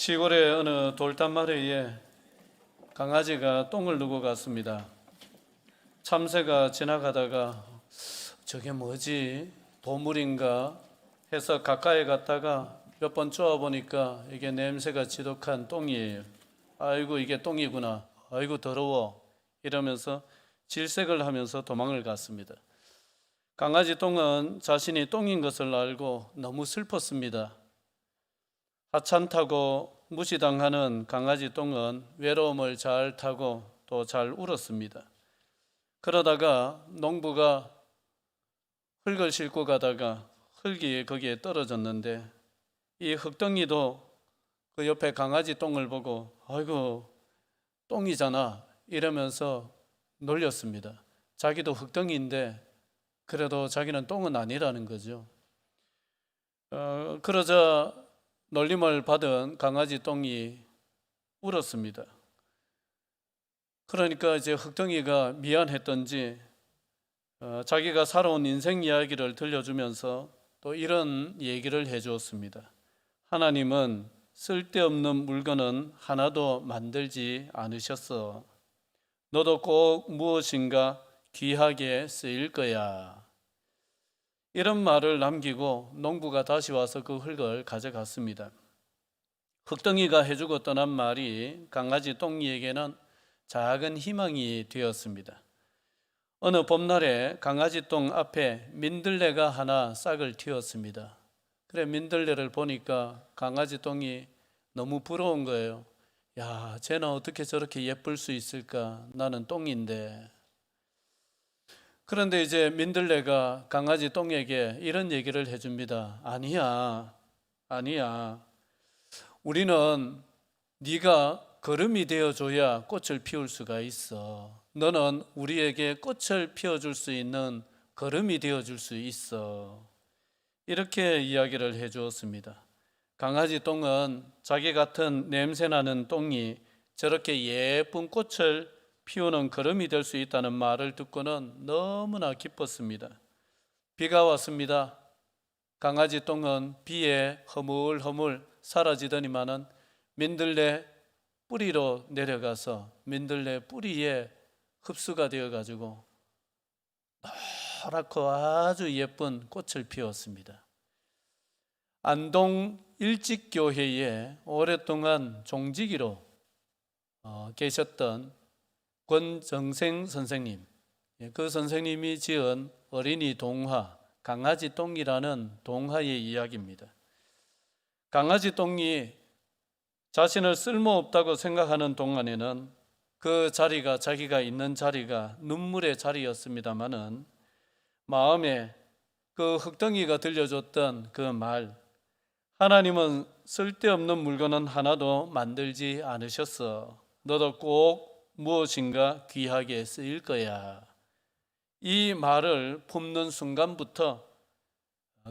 시골의 어느 돌담마루에 강아지가 똥을 누고 갔습니다. 참새가 지나가다가 저게 뭐지? 보물인가 해서 가까이 갔다가 몇 번 쪼아보니까 이게 냄새가 지독한 똥이에요. 아이고 이게 똥이구나. 아이고 더러워. 이러면서 질색을 하면서 도망을 갔습니다. 강아지 똥은 자신이 똥인 것을 알고 너무 슬펐습니다. 하찮다고 무시당하는 강아지 똥은 외로움을 잘 타고 또 잘 울었습니다. 그러다가 농부가 흙을 싣고 가다가 흙이 거기에 떨어졌는데 이 흙덩이도 그 옆에 강아지 똥을 보고 아이고 똥이잖아 이러면서 놀렸습니다. 자기도 흙덩이인데 그래도 자기는 똥은 아니라는 거죠. 그러자 놀림을 받은 강아지 똥이 울었습니다. 그러니까 이제 흙덩이가 미안했던지 자기가 살아온 인생 이야기를 들려주면서 또 이런 얘기를 해주었습니다. 하나님은 쓸데없는 물건은 하나도 만들지 않으셨어. 너도 꼭 무엇인가 귀하게 쓰일 거야. 이런 말을 남기고 농부가 다시 와서 그 흙을 가져갔습니다. 흙덩이가 해주고 떠난 말이 강아지 똥이에게는 작은 희망이 되었습니다. 어느 봄날에 강아지 똥 앞에 민들레가 하나 싹을 틔웠습니다. 그래 민들레를 보니까 강아지 똥이 너무 부러운 거예요. 야, 쟤는 어떻게 저렇게 예쁠 수 있을까? 나는 똥인데. 그런데 이제 민들레가 강아지 똥에게 이런 얘기를 해줍니다. 아니야. 우리는 네가 거름이 되어줘야 꽃을 피울 수가 있어. 너는 우리에게 꽃을 피워줄 수 있는 거름이 되어줄 수 있어. 이렇게 이야기를 해주었습니다. 강아지 똥은 자기 같은 냄새나는 똥이 저렇게 예쁜 꽃을 피우는 거름이 될 수 있다는 말을 듣고는 너무나 기뻤습니다. 비가 왔습니다. 강아지 똥은 비에 허물허물 사라지더니만은 민들레 뿌리로 내려가서 민들레 뿌리에 흡수가 되어가지고 노랗고 아주 예쁜 꽃을 피웠습니다. 안동 일직교회에 오랫동안 종직이로 계셨던 권정생 선생님, 그 선생님이 지은 어린이 동화 강아지 똥이라는 동화의 이야기입니다. 강아지 똥이 자신을 쓸모없다고 생각하는 동안에는 그 자리가 자기가 있는 자리가 눈물의 자리였습니다마는 마음에 그 흙덩이가 들려줬던 그 말, 하나님은 쓸데없는 물건은 하나도 만들지 않으셨어. 너도 꼭 무엇인가 귀하게 쓰일 거야. 이 말을 품는 순간부터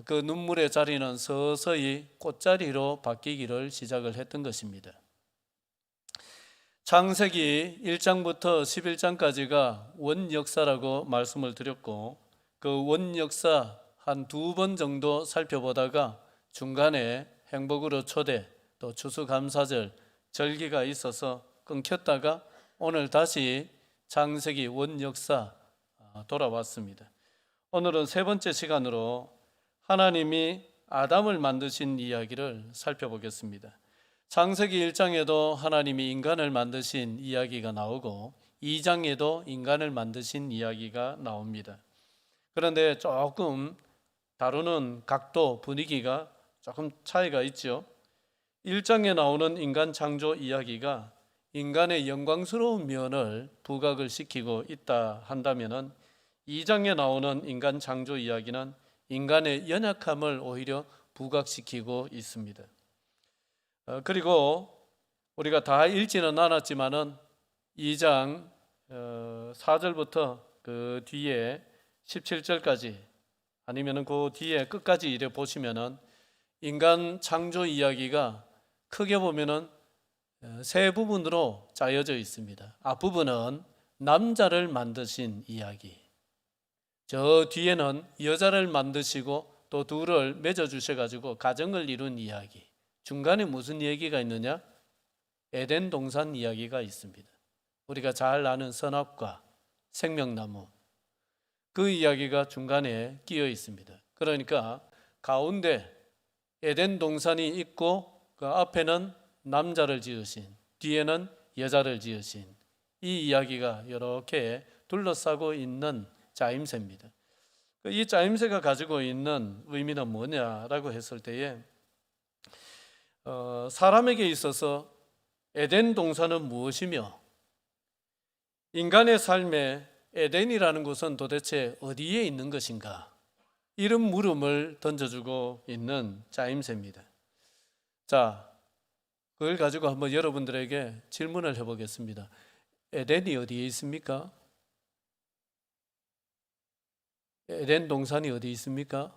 그 눈물의 자리는 서서히 꽃자리로 바뀌기를 시작을 했던 것입니다. 창세기 1장부터 11장까지가 원역사라고 말씀을 드렸고 그 원역사 한 2번 정도 살펴보다가 중간에 행복으로 초대 또 추수감사절 절기가 있어서 끊겼다가 오늘 다시 창세기 원역사 돌아왔습니다. 오늘은 세 번째 시간으로 하나님이 아담을 만드신 이야기를 살펴보겠습니다. 창세기 1장에도 하나님이 인간을 만드신 이야기가 나오고 2장에도 인간을 만드신 이야기가 나옵니다. 그런데 조금 다루는 각도, 분위기가 조금 차이가 있죠. 1장에 나오는 인간 창조 이야기가 인간의 영광스러운 면을 부각을 시키고 있다 한다면 2장에 나오는 인간 창조 이야기는 인간의 연약함을 오히려 부각시키고 있습니다. 그리고 우리가 다 읽지는 않았지만은 2장 4절부터 그 뒤에 17절까지 아니면은 그 뒤에 끝까지 이래 보시면은 인간 창조 이야기가 크게 보면은 세 부분으로 짜여져 있습니다. 앞부분은 남자를 만드신 이야기, 저 뒤에는 여자를 만드시고 또 둘을 맺어 주셔가지고 가정을 이룬 이야기, 중간에 무슨 얘기가 있느냐? 에덴 동산 이야기가 있습니다. 우리가 잘 아는 선악과 생명나무, 그 이야기가 중간에 끼어 있습니다. 그러니까 가운데 에덴 동산이 있고 그 앞에는 남자를 지으신, 뒤에는 여자를 지으신 이 이야기가 이렇게 둘러싸고 있는 짜임새입니다. 이 짜임새가 가지고 있는 의미는 뭐냐라고 했을 때에 사람에게 있어서 에덴 동산은 무엇이며 인간의 삶에 에덴이라는 곳은 도대체 어디에 있는 것인가? 이런 물음을 던져주고 있는 짜임새입니다. 자, 그걸 가지고 한번 여러분들에게 질문을 해보겠습니다. 에덴이 어디에 있습니까? 에덴 동산이 어디 있습니까?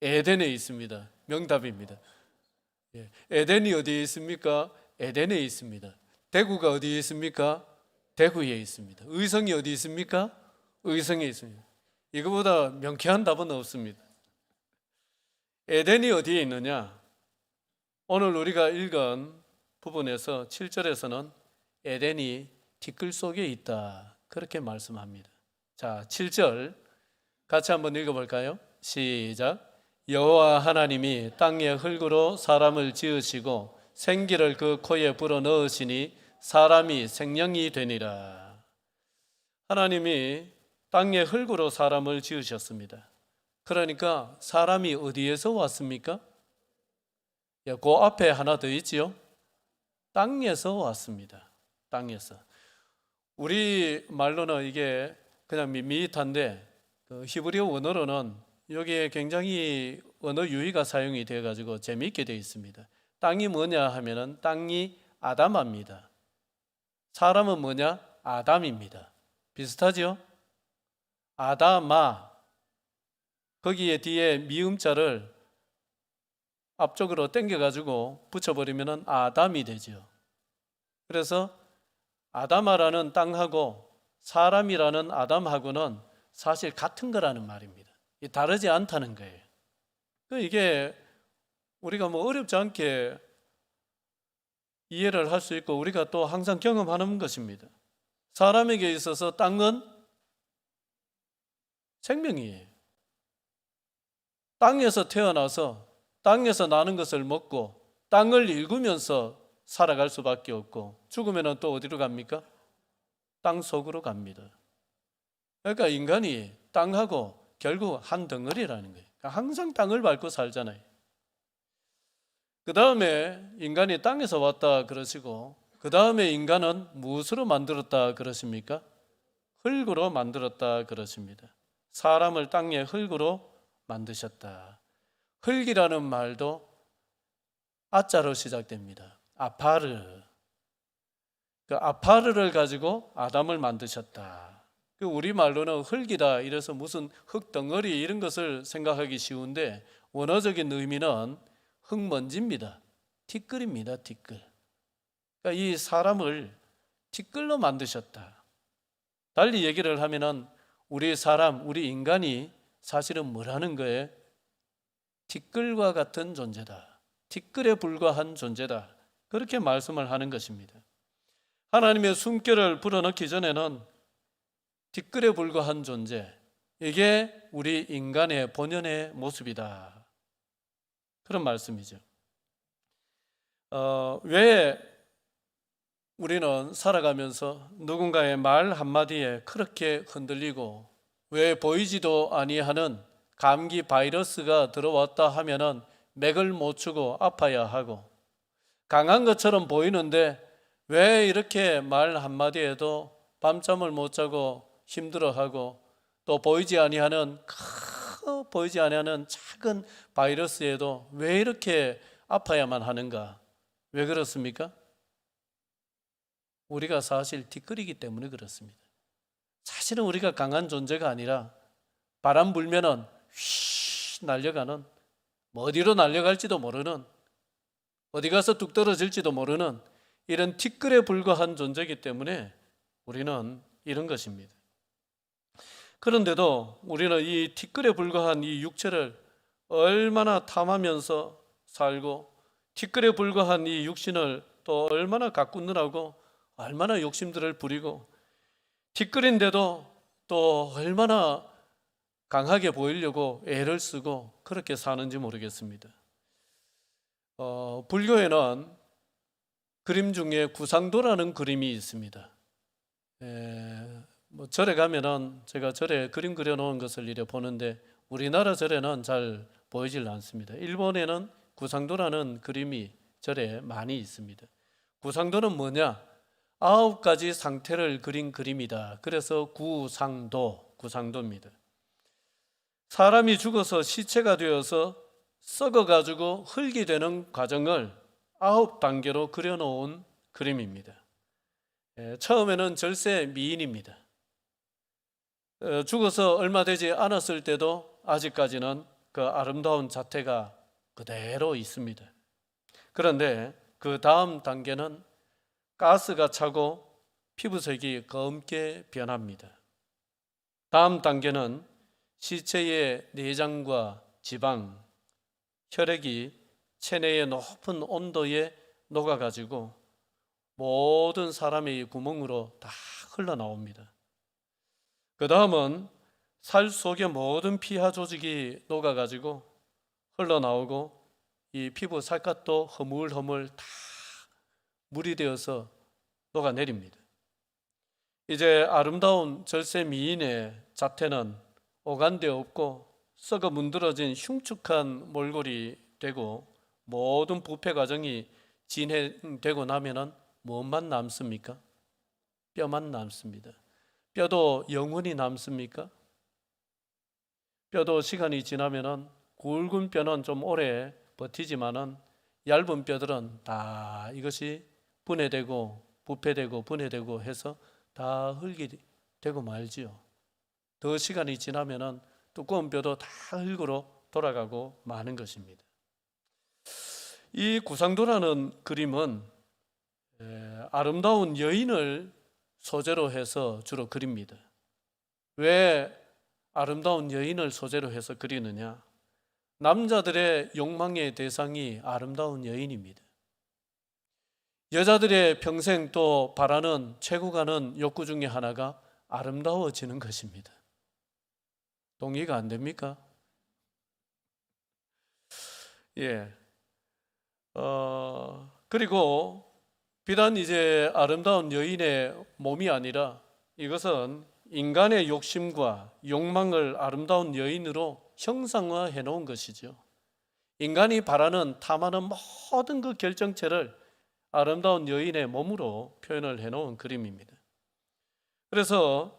에덴에 있습니다. 명답입니다. 에덴이 어디에 있습니까? 에덴에 있습니다. 대구가 어디에 있습니까? 대구에 있습니다. 의성이 어디 있습니까? 의성에 있습니다. 이거보다 명쾌한 답은 없습니다. 에덴이 어디에 있느냐? 오늘 우리가 읽은 부분에서 7절에서는 에덴이 티끌 속에 있다, 그렇게 말씀합니다. 자, 7절 같이 한번 읽어볼까요? 시작. 여호와 하나님이 땅의 흙으로 사람을 지으시고 생기를 그 코에 불어넣으시니 사람이 생명이 되니라. 하나님이 땅의 흙으로 사람을 지으셨습니다. 그러니까 사람이 어디에서 왔습니까? 그 앞에 하나 더 있지요? 땅에서 왔습니다. 땅에서. 우리 말로는 이게 그냥 밋밋한데 그 히브리어 원어로는 여기에 굉장히 언어 유희가 사용이 되어 가지고 재미있게 되어 있습니다. 땅이 뭐냐 하면은 땅이 아담합니다. 사람은 뭐냐? 아담입니다. 비슷하죠? 아담아. 거기에 뒤에 미음자를 앞쪽으로 당겨가지고 붙여버리면 아담이 되죠. 그래서 아담아라는 땅하고 사람이라는 아담하고는 사실 같은 거라는 말입니다. 다르지 않다는 거예요. 이게 우리가 뭐 어렵지 않게 이해를 할 수 있고 우리가 또 항상 경험하는 것입니다. 사람에게 있어서 땅은 생명이에요. 땅에서 태어나서 땅에서 나는 것을 먹고 땅을 일구면서 살아갈 수밖에 없고 죽으면 또 어디로 갑니까? 땅 속으로 갑니다. 그러니까 인간이 땅하고 결국 한 덩어리라는 거예요. 항상 땅을 밟고 살잖아요. 그 다음에 인간이 땅에서 왔다 그러시고 그 다음에 인간은 무엇으로 만들었다 그러십니까? 흙으로 만들었다 그러십니다. 사람을 땅의 흙으로 만드셨다. 흙이라는 말도 아자로 시작됩니다. 아파르. 그 아파르를 가지고 아담을 만드셨다. 그 우리말로는 흙이다 이래서 무슨 흙덩어리 이런 것을 생각하기 쉬운데 원어적인 의미는 흙먼지입니다. 티끌입니다. 티끌. 그러니까 이 사람을 티끌로 만드셨다. 달리 얘기를 하면은 우리 사람, 우리 인간이 사실은 뭐라는 거예요? 티끌과 같은 존재다. 티끌에 불과한 존재다. 그렇게 말씀을 하는 것입니다. 하나님의 숨결을 불어넣기 전에는 티끌에 불과한 존재, 이게 우리 인간의 본연의 모습이다. 그런 말씀이죠. 왜 우리는 살아가면서 누군가의 말 한마디에 그렇게 흔들리고 왜 보이지도 아니하는 감기 바이러스가 들어왔다 하면은 맥을 못 추고 아파야 하고 강한 것처럼 보이는데 왜 이렇게 말 한마디에도 밤잠을 못 자고 힘들어하고 또 보이지 아니하는 작은 바이러스에도 왜 이렇게 아파야만 하는가? 왜 그렇습니까? 우리가 사실 티끌이기 때문에 그렇습니다. 사실은 우리가 강한 존재가 아니라 바람 불면은 휘 날려가는, 어디로 날려갈지도 모르는, 어디 가서 뚝 떨어질지도 모르는 이런 티끌에 불과한 존재이기 때문에 우리는 이런 것입니다. 그런데도 우리는 이 티끌에 불과한 이 육체를 얼마나 탐하면서 살고 티끌에 불과한 이 육신을 또 얼마나 가꾸느라고 얼마나 욕심들을 부리고 티끌인데도 또 얼마나 강하게 보이려고 애를 쓰고 그렇게 사는지 모르겠습니다. 불교에는 그림 중에 구상도라는 그림이 있습니다. 절에 가면은 제가 절에 그림 그려놓은 것을 이래 보는데 우리나라 절에는 잘 보이질 않습니다. 일본에는 구상도라는 그림이 절에 많이 있습니다. 구상도는 뭐냐? 9가지 상태를 그린 그림이다. 그래서 구상도입니다. 사람이 죽어서 시체가 되어서 썩어가지고 흙이 되는 과정을 9단계로 그려놓은 그림입니다. 처음에는 절세 미인입니다. 죽어서 얼마 되지 않았을 때도 아직까지는 그 아름다운 자태가 그대로 있습니다. 그런데 그 다음 단계는 가스가 차고 피부색이 검게 변합니다. 다음 단계는 시체의 내장과 지방, 혈액이 체내의 높은 온도에 녹아가지고 모든 사람의 구멍으로 다 흘러나옵니다. 그 다음은 살 속의 모든 피하 조직이 녹아가지고 흘러나오고 이 피부 살갗도 허물허물 다 물이 되어서 녹아내립니다. 이제 아름다운 절세 미인의 자태는 오간데 없고 썩어 문드러진 흉측한 몰골이 되고 모든 부패 과정이 진행되고 나면은 무엇만 남습니까? 뼈만 남습니다. 뼈도 영원히 남습니까? 뼈도 시간이 지나면은 굵은 뼈는 좀 오래 버티지만은 얇은 뼈들은 다 이것이 분해되고 부패되고 분해되고 해서 다 흙이 되고 말지요. 더 시간이 지나면은 두꺼운 뼈도 다 흙으로 돌아가고 마는 것입니다. 이 구상도라는 그림은 아름다운 여인을 소재로 해서 주로 그립니다. 왜 아름다운 여인을 소재로 해서 그리느냐? 남자들의 욕망의 대상이 아름다운 여인입니다. 여자들의 평생 또 바라는 최고 가는 욕구 중에 하나가 아름다워지는 것입니다. 동의가 안 됩니까? 예. 그리고 비단 이제 아름다운 여인의 몸이 아니라 이것은 인간의 욕심과 욕망을 아름다운 여인으로 형상화해 놓은 것이죠. 인간이 바라는 탐하는 모든 그 결정체를 아름다운 여인의 몸으로 표현을 해 놓은 그림입니다. 그래서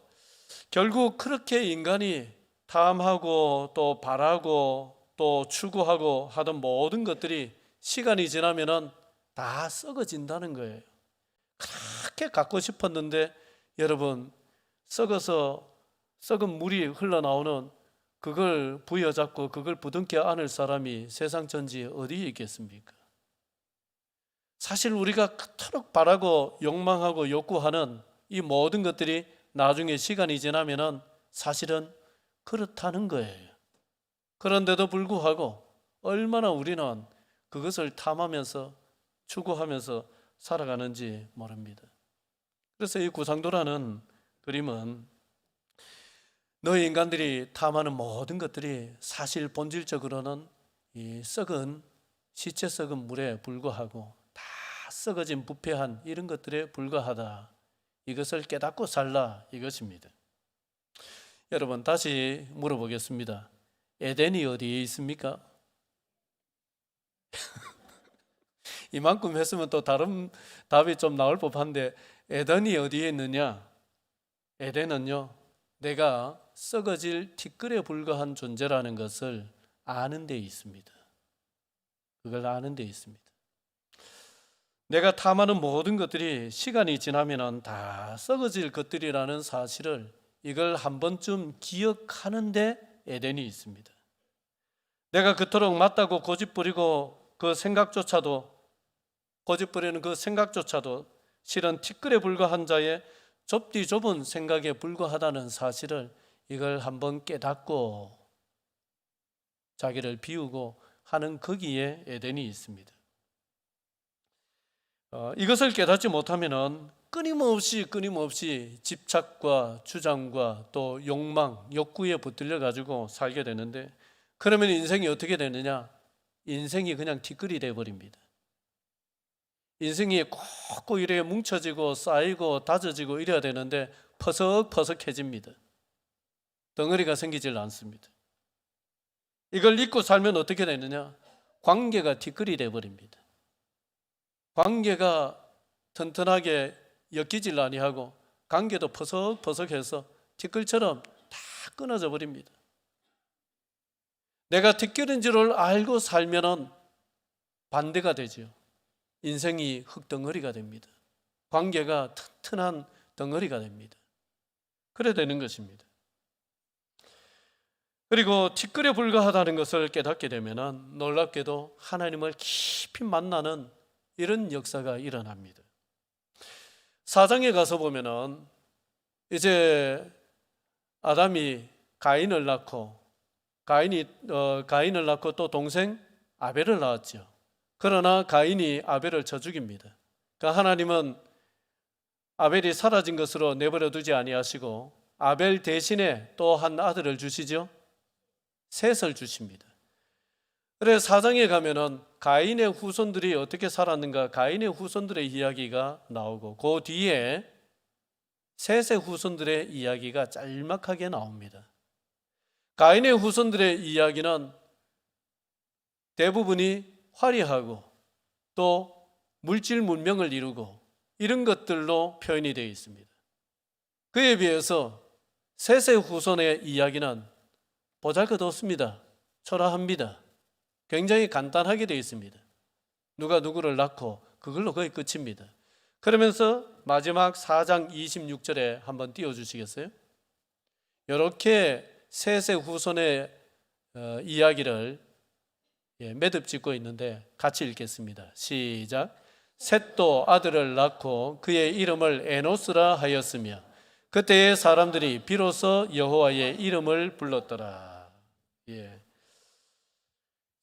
결국 그렇게 인간이 탐하고 또 바라고 또 추구하고 하던 모든 것들이 시간이 지나면은 다 썩어진다는 거예요. 그렇게 갖고 싶었는데 여러분, 썩어서 썩은 물이 흘러나오는 그걸 부여잡고 그걸 부둥켜 안을 사람이 세상 천지에 어디에 있겠습니까? 사실 우리가 그토록 바라고 욕망하고 욕구하는 이 모든 것들이 나중에 시간이 지나면은 사실은 그렇다는 거예요. 그런데도 불구하고 얼마나 우리는 그것을 탐하면서 추구하면서 살아가는지 모릅니다. 그래서 이 구상도라는 그림은 너희 인간들이 탐하는 모든 것들이 사실 본질적으로는 이 썩은 시체 썩은 물에 불과하고 다 썩어진 부패한 이런 것들에 불과하다. 이것을 깨닫고 살라 이것입니다. 여러분 다시 물어보겠습니다. 에덴이 어디에 있습니까? 이만큼 했으면 또 다른 답이 좀 나올 법한데 에덴이 어디에 있느냐? 에덴은요, 내가 썩어질 티끌에 불과한 존재라는 것을 아는 데 있습니다. 그걸 아는 데 있습니다. 내가 탐하는 모든 것들이 시간이 지나면 다 썩어질 것들이라는 사실을 이걸 한 번쯤 기억하는데 에덴이 있습니다. 내가 그토록 맞다고 고집부리고 그 생각조차도 고집부리는 그 생각조차도 실은 티끌에 불과한 자의 좁디 좁은 생각에 불과하다는 사실을 이걸 한번 깨닫고 자기를 비우고 하는 거기에 에덴이 있습니다. 이것을 깨닫지 못하면은 끊임없이 집착과 주장과 또 욕망, 욕구에 붙들려 가지고 살게 되는데, 그러면 인생이 어떻게 되느냐? 인생이 그냥 티끌이 돼 버립니다. 인생이 꼭 이래 뭉쳐지고 쌓이고 다져지고 이래야 되는데 퍼석퍼석해집니다. 덩어리가 생기질 않습니다. 이걸 잊고 살면 어떻게 되느냐? 관계가 티끌이 돼 버립니다. 관계가 튼튼하게 엮이질 아니하고 관계도 퍼석퍼석해서 티끌처럼 다 끊어져 버립니다. 내가 티끌인 줄 알고 살면은 반대가 되죠. 인생이 흙덩어리가 됩니다. 관계가 튼튼한 덩어리가 됩니다. 그래 되는 것입니다. 그리고 티끌에 불과하다는 것을 깨닫게 되면은 놀랍게도 하나님을 깊이 만나는 이런 역사가 일어납니다. 4장에 가서 보면은 이제 아담이 가인을 낳고 가인을 낳고 또 동생 아벨을 낳았죠. 그러나 가인이 아벨을 쳐 죽입니다. 그러니까 하나님은 아벨이 사라진 것으로 내버려 두지 아니하시고 아벨 대신에 또 한 아들을 주시죠. 셋을 주십니다. 그래서 4장에 가면은 가인의 후손들이 어떻게 살았는가, 가인의 후손들의 이야기가 나오고 그 뒤에 셋의 후손들의 이야기가 짤막하게 나옵니다. 가인의 후손들의 이야기는 대부분이 화려하고 또 물질 문명을 이루고 이런 것들로 표현이 되어 있습니다. 그에 비해서 셋의 후손의 이야기는 보잘것없습니다. 초라합니다. 굉장히 간단하게 되어 있습니다. 누가 누구를 낳고 그걸로 거의 끝입니다. 그러면서 마지막 4장 26절에 한번 띄워주시겠어요? 이렇게 셋의 후손의 이야기를 매듭 짓고 있는데 같이 읽겠습니다. 시작. 셋도 아들을 낳고 그의 이름을 에노스라 하였으며 그때의 사람들이 비로소 여호와의 이름을 불렀더라.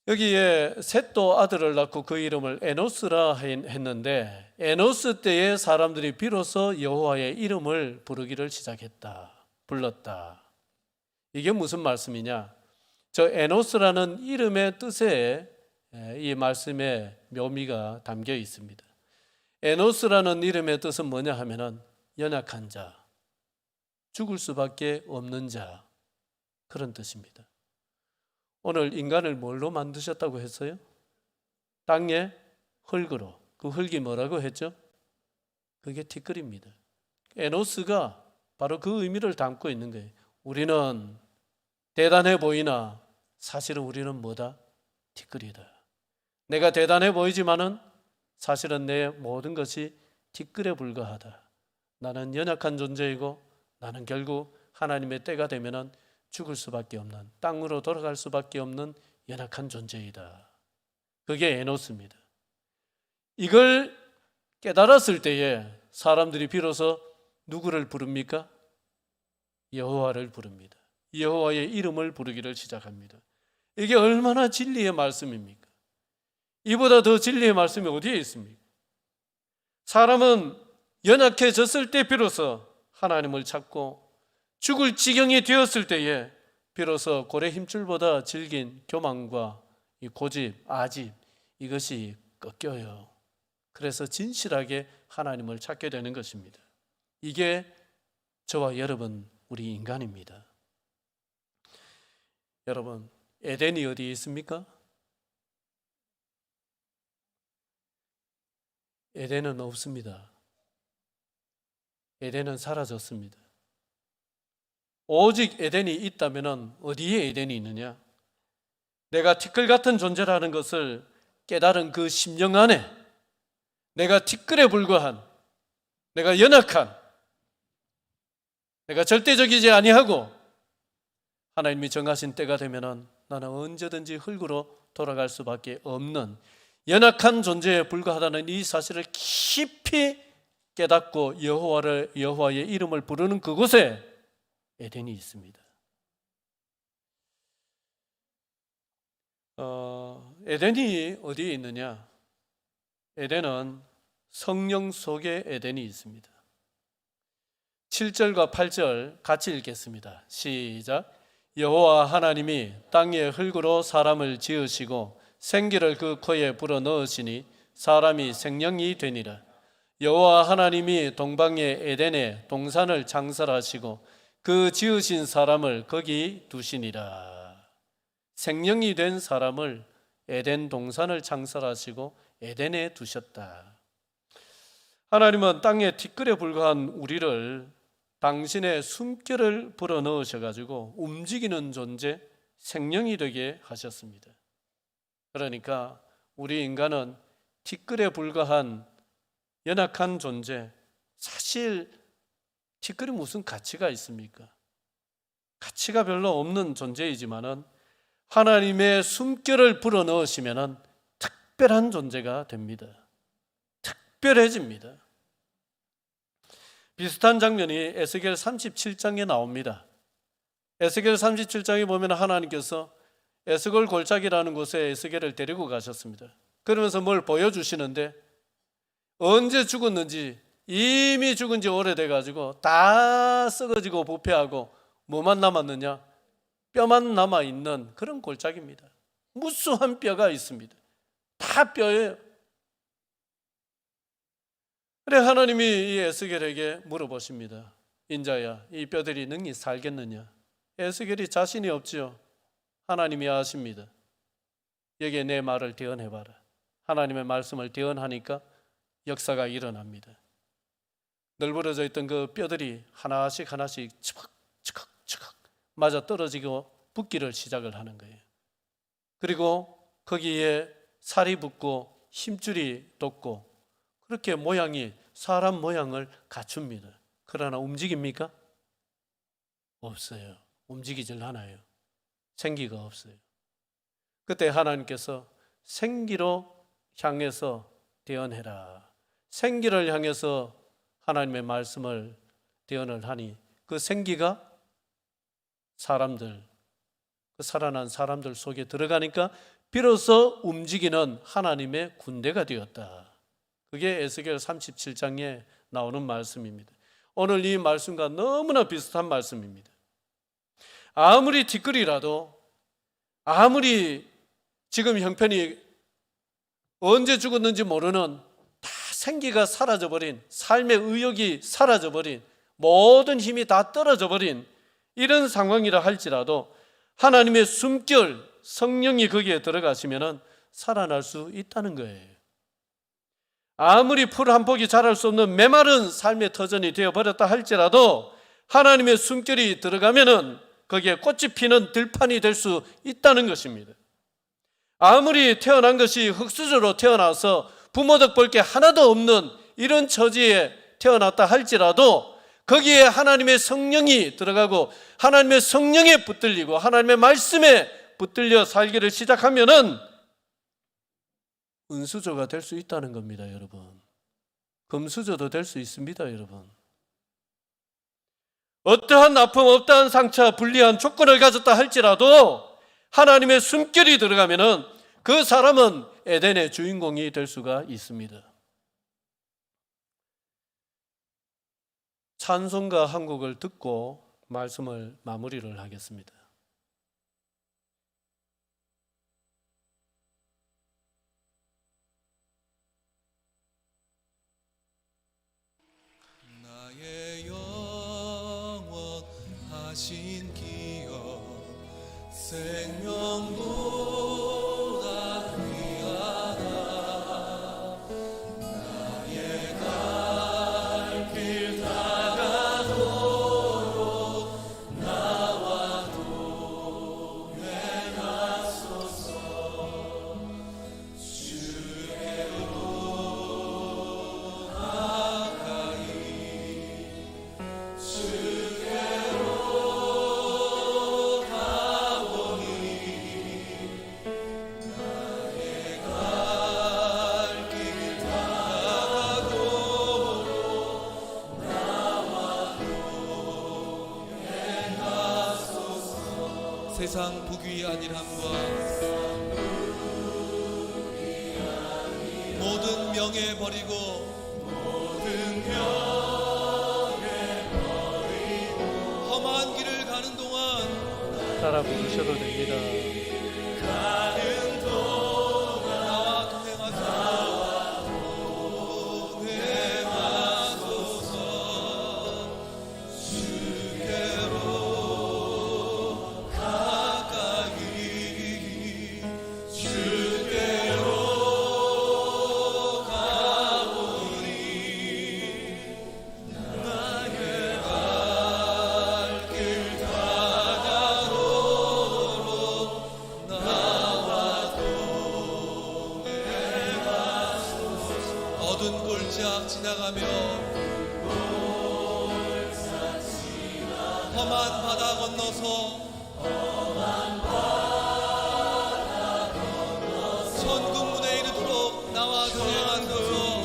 여기에 셋도 아들을 낳고 그 이름을 에노스라 했는데 에노스 때의 사람들이 비로소 여호와의 이름을 부르기를 시작했다. 불렀다. 이게 무슨 말씀이냐? 저 에노스라는 이름의 뜻에 이 말씀의 묘미가 담겨 있습니다. 에노스라는 이름의 뜻은 뭐냐 하면은 연약한 자, 죽을 수밖에 없는 자, 그런 뜻입니다. 오늘 인간을 뭘로 만드셨다고 했어요? 땅의 흙으로. 그 흙이 뭐라고 했죠? 그게 티끌입니다. 에노스가 바로 그 의미를 담고 있는 거예요. 우리는 대단해 보이나 사실은 우리는 뭐다? 티끌이다. 내가 대단해 보이지만은 사실은 내 모든 것이 티끌에 불과하다. 나는 연약한 존재이고 나는 결국 하나님의 때가 되면은 죽을 수밖에 없는, 땅으로 돌아갈 수밖에 없는 연약한 존재이다. 그게 에노스입니다. 이걸 깨달았을 때에 사람들이 비로소 누구를 부릅니까? 여호와를 부릅니다. 여호와의 이름을 부르기를 시작합니다. 이게 얼마나 진리의 말씀입니까? 이보다 더 진리의 말씀이 어디에 있습니까? 사람은 연약해졌을 때 비로소 하나님을 찾고 죽을 지경이 되었을 때에 비로소 고래 힘줄보다 질긴 교만과 이 고집, 아집, 이것이 꺾여요. 그래서 진실하게 하나님을 찾게 되는 것입니다. 이게 저와 여러분, 우리 인간입니다. 여러분, 에덴이 어디에 있습니까? 에덴은 없습니다. 에덴은 사라졌습니다. 오직 에덴이 있다면 어디에 에덴이 있느냐? 내가 티끌 같은 존재라는 것을 깨달은 그 심령 안에 내가 티끌에 불과한, 내가 연약한, 내가 절대적이지 아니하고 하나님이 정하신 때가 되면 나는 언제든지 흙으로 돌아갈 수밖에 없는 연약한 존재에 불과하다는 이 사실을 깊이 깨닫고 여호와의 이름을 부르는 그곳에 에덴이 있습니다. 에덴이 어디에 있느냐? 에덴은 성령 속에 에덴이 있습니다. 7절과 8절 같이 읽겠습니다. 시작. 여호와 하나님이 땅의 흙으로 사람을 지으시고 생기를 그 코에 불어넣으시니 사람이 생명이 되니라. 여호와 하나님이 동방의 에덴에 동산을 창설하시고 그 지으신 사람을 거기 두시니라. 생명이 된 사람을 에덴 동산을 창설하시고 에덴에 두셨다. 하나님은 땅에 티끌에 불과한 우리를 당신의 숨결을 불어넣으셔가지고 움직이는 존재, 생명이 되게 하셨습니다. 그러니까 우리 인간은 티끌에 불과한 연약한 존재, 사실 티끌이 무슨 가치가 있습니까? 가치가 별로 없는 존재이지만은 하나님의 숨결을 불어넣으시면은 특별한 존재가 됩니다. 특별해집니다. 비슷한 장면이 에스겔 37장에 나옵니다. 에스겔 37장에 보면 하나님께서 에스골 골짜기라는 곳에 에스겔을 데리고 가셨습니다. 그러면서 뭘 보여주시는데 언제 죽었는지, 이미 죽은 지 오래돼가지고 다 썩어지고 부패하고 뭐만 남았느냐? 뼈만 남아있는 그런 골짜기입니다. 무수한 뼈가 있습니다. 다 뼈예요. 그래 하나님이 이 에스겔에게 물어보십니다. 인자야, 이 뼈들이 능히 살겠느냐? 에스겔이 자신이 없지요. 하나님이 아십니다. 여기에 내 말을 대언해봐라. 하나님의 말씀을 대언하니까 역사가 일어납니다. 널브러져 있던 그 뼈들이 하나씩 치걱 맞아 떨어지고 붓기를 시작을 하는 거예요. 그리고 거기에 살이 붙고 힘줄이 돋고 그렇게 모양이 사람 모양을 갖춥니다. 그러나 움직입니까? 없어요. 움직이질 않아요. 생기가 없어요. 그때 하나님께서 생기로 향해서 대언해라. 생기를 향해서 하나님의 말씀을 대언을 하니 그 생기가 사람들, 그 살아난 사람들 속에 들어가니까 비로소 움직이는 하나님의 군대가 되었다. 그게 에스겔 37장에 나오는 말씀입니다. 오늘 이 말씀과 너무나 비슷한 말씀입니다. 아무리 티끌이라도, 아무리 지금 형편이 언제 죽었는지 모르는 다 생기가 사라져버린, 삶의 의욕이 사라져버린, 모든 힘이 다 떨어져버린 이런 상황이라 할지라도 하나님의 숨결, 성령이 거기에 들어가시면 살아날 수 있다는 거예요. 아무리 풀 한 폭이 자랄 수 없는 메마른 삶의 터전이 되어버렸다 할지라도 하나님의 숨결이 들어가면 거기에 꽃이 피는 들판이 될 수 있다는 것입니다. 아무리 태어난 것이 흙수저로 태어나서 부모덕 볼 게 하나도 없는 이런 처지에 태어났다 할지라도 거기에 하나님의 성령이 들어가고 하나님의 성령에 붙들리고 하나님의 말씀에 붙들려 살기를 시작하면은 은수저가 될 수 있다는 겁니다, 여러분. 금수저도 될 수 있습니다, 여러분. 어떠한 아픔, 어떠한 상처, 불리한 조건을 가졌다 할지라도 하나님의 숨결이 들어가면은 그 사람은 에덴의 주인공이 될 수가 있습니다. 찬송가 한 곡을 듣고 말씀을 마무리를 하겠습니다. 나의 영원하신 기업 생명보다 귀하다. 나의 갈 길 다가도록 나와 동행하소서. 주께로 가까이 주께로 가오니 나의 갈 길 다가도록 나와 동행하소서. 세상 부귀 안일함과 명예버리고 모든 명예버리고 험한 길을 가는 동안 따라 부르셔도 됩니다. 가는 동안 나와 동행하소서 주께로 가까이 주께로 가오니 나의 발길 다가도록 나와 동행하소서 어두운 골짜 지나가며 험한 바다 건너서 천국문에 이르도록 나와 동행하소서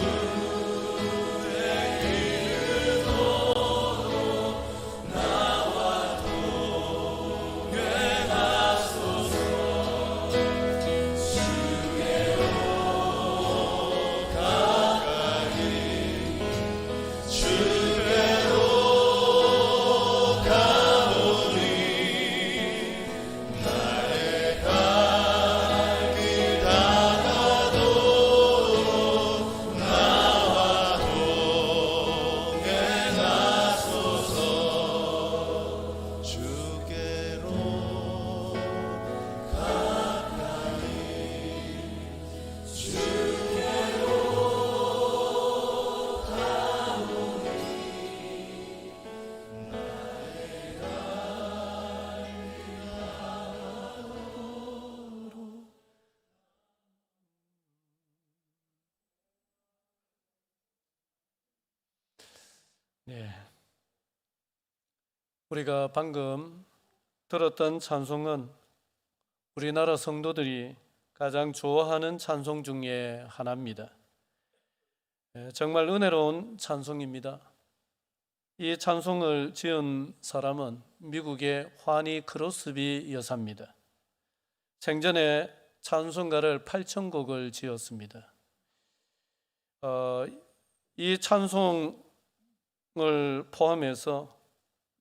네. 우리가 방금 들었던 찬송은 우리나라 성도들이 가장 좋아하는 찬송 중에 하나입니다. 정말 은혜로운 찬송입니다. 이 찬송을 지은 사람은 미국의 화니 크로스비 여사입니다. 생전에 찬송가를 8,000곡을 지었습니다. 이 찬송을 포함해서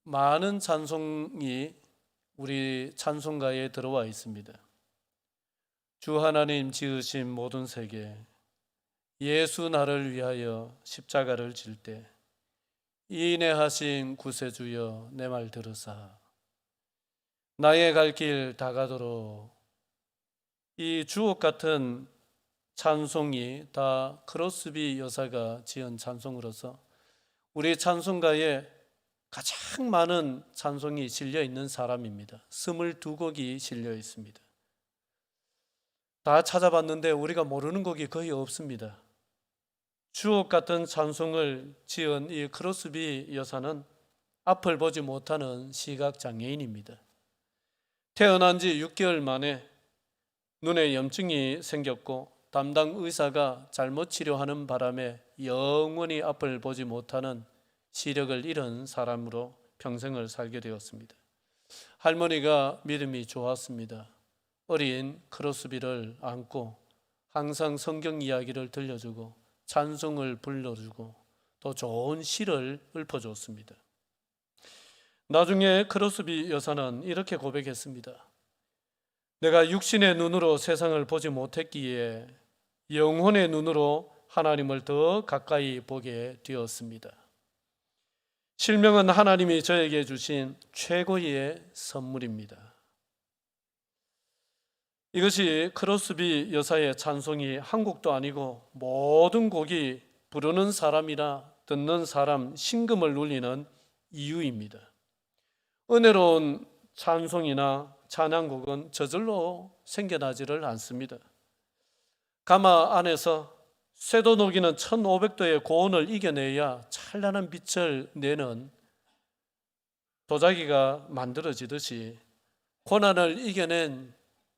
많은 찬송이 우리 찬송가에 들어와 있습니다. 주 하나님 지으신 모든 세계, 예수 나를 위하여 십자가를 질 때 인애하신 구세주여 내 말 들으사, 나의 갈 길 다가도록, 이 주옥 같은 찬송이 다 크로스비 여사가 지은 찬송으로서 우리 찬송가에 가장 많은 찬송이 실려 있는 사람입니다. 22곡이 실려 있습니다. 다 찾아봤는데 우리가 모르는 곡이 거의 없습니다. 주옥 같은 찬송을 지은 이 크로스비 여사는 앞을 보지 못하는 시각장애인입니다. 태어난 지 6개월 만에 눈에 염증이 생겼고 담당 의사가 잘못 치료하는 바람에 영원히 앞을 보지 못하는 시력을 잃은 사람으로 평생을 살게 되었습니다. 할머니가 믿음이 좋았습니다. 어린 크로스비를 안고 항상 성경 이야기를 들려주고 찬송을 불러주고 또 좋은 시를 읊어줬습니다. 나중에 크로스비 여사는 이렇게 고백했습니다. 내가 육신의 눈으로 세상을 보지 못했기에 영혼의 눈으로 하나님을 더 가까이 보게 되었습니다. 실명은 하나님이 저에게 주신 최고의 선물입니다. 이것이 크로스비 여사의 찬송이 한 곡도 아니고 모든 곡이 부르는 사람이나 듣는 사람 심금을 울리는 이유입니다. 은혜로운 찬송이나 찬양곡은 저절로 생겨나지를 않습니다. 가마 안에서 쇠도 녹이는 1500도의 고온을 이겨내야 찬란한 빛을 내는 도자기가 만들어지듯이 고난을 이겨낸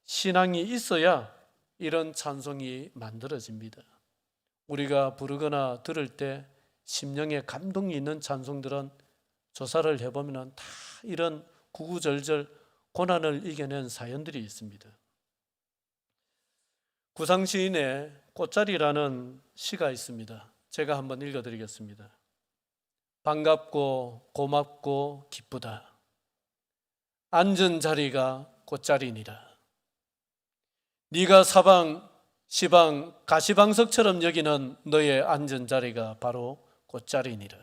신앙이 있어야 이런 찬송이 만들어집니다. 우리가 부르거나 들을 때 심령에 감동이 있는 찬송들은 조사를 해보면 다 이런 구구절절 고난을 이겨낸 사연들이 있습니다. 구상시인의 꽃자리라는 시가 있습니다. 제가 한번 읽어드리겠습니다. 반갑고 고맙고 기쁘다. 앉은 자리가 꽃자리니라. 네가 사방 시방 가시방석처럼 여기는 너의 앉은 자리가 바로 꽃자리니라.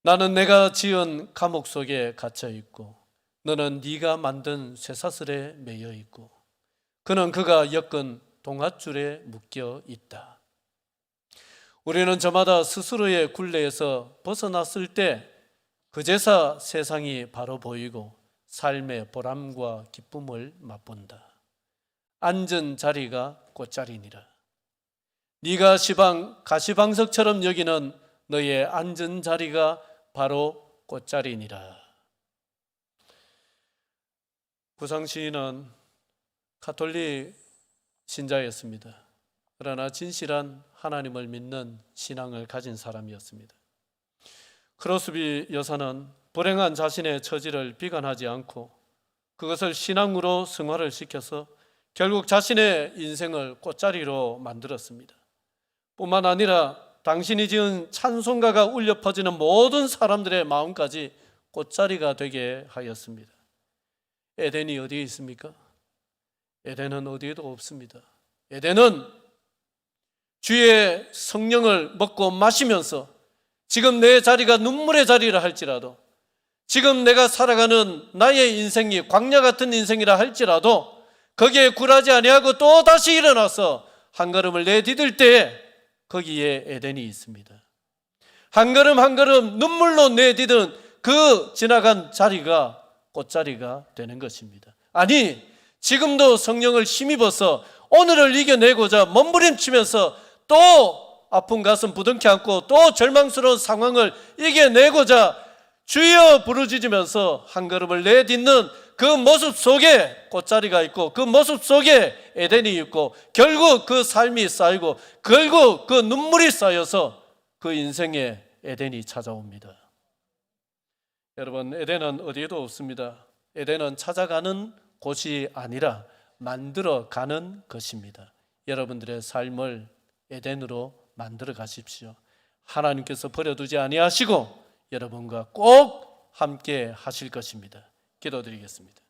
나는 내가 지은 감옥 속에 갇혀 있고 너는 네가 만든 쇠사슬에 매여 있고 그는 그가 엮은 동아줄에 묶여 있다. 우리는 저마다 스스로의 굴레에서 벗어났을 때 그제서 세상이 바로 보이고 삶의 보람과 기쁨을 맛본다. 앉은 자리가 꽃자리니라. 네가 시방 가시방석처럼 여기는 너의 앉은 자리가 바로 꽃자리니라. 구상 시인은 가톨릭 신자였습니다. 그러나 진실한 하나님을 믿는 신앙을 가진 사람이었습니다. 크로스비 여사는 불행한 자신의 처지를 비관하지 않고 그것을 신앙으로 승화를 시켜서 결국 자신의 인생을 꽃자리로 만들었습니다. 뿐만 아니라 당신이 지은 찬송가가 울려 퍼지는 모든 사람들의 마음까지 꽃자리가 되게 하였습니다. 에덴이 어디에 있습니까? 에덴은 어디에도 없습니다. 에덴은 주의 성령을 먹고 마시면서 지금 내 자리가 눈물의 자리라 할지라도 지금 내가 살아가는 나의 인생이 광야 같은 인생이라 할지라도 거기에 굴하지 아니하고 또 다시 일어나서 한 걸음을 내디딜 때에 거기에 에덴이 있습니다. 한 걸음 한 걸음 눈물로 내디든 그 지나간 자리가 꽃자리가 되는 것입니다. 아니 지금도 성령을 힘입어서 오늘을 이겨내고자 몸부림치면서 또 아픈 가슴 부둥켜 안고 또 절망스러운 상황을 이겨내고자 주여 부르짖으면서 한 걸음을 내딛는 그 모습 속에 꽃자리가 있고 그 모습 속에 에덴이 있고 결국 그 삶이 쌓이고 결국 그 눈물이 쌓여서 그 인생에 에덴이 찾아옵니다. 여러분, 에덴은 어디에도 없습니다. 에덴은 찾아가는 곳이 아니라 만들어가는 것입니다. 여러분들의 삶을 에덴으로 만들어 가십시오. 하나님께서 버려두지 아니하시고 여러분과 꼭 함께 하실 것입니다. 기도드리겠습니다.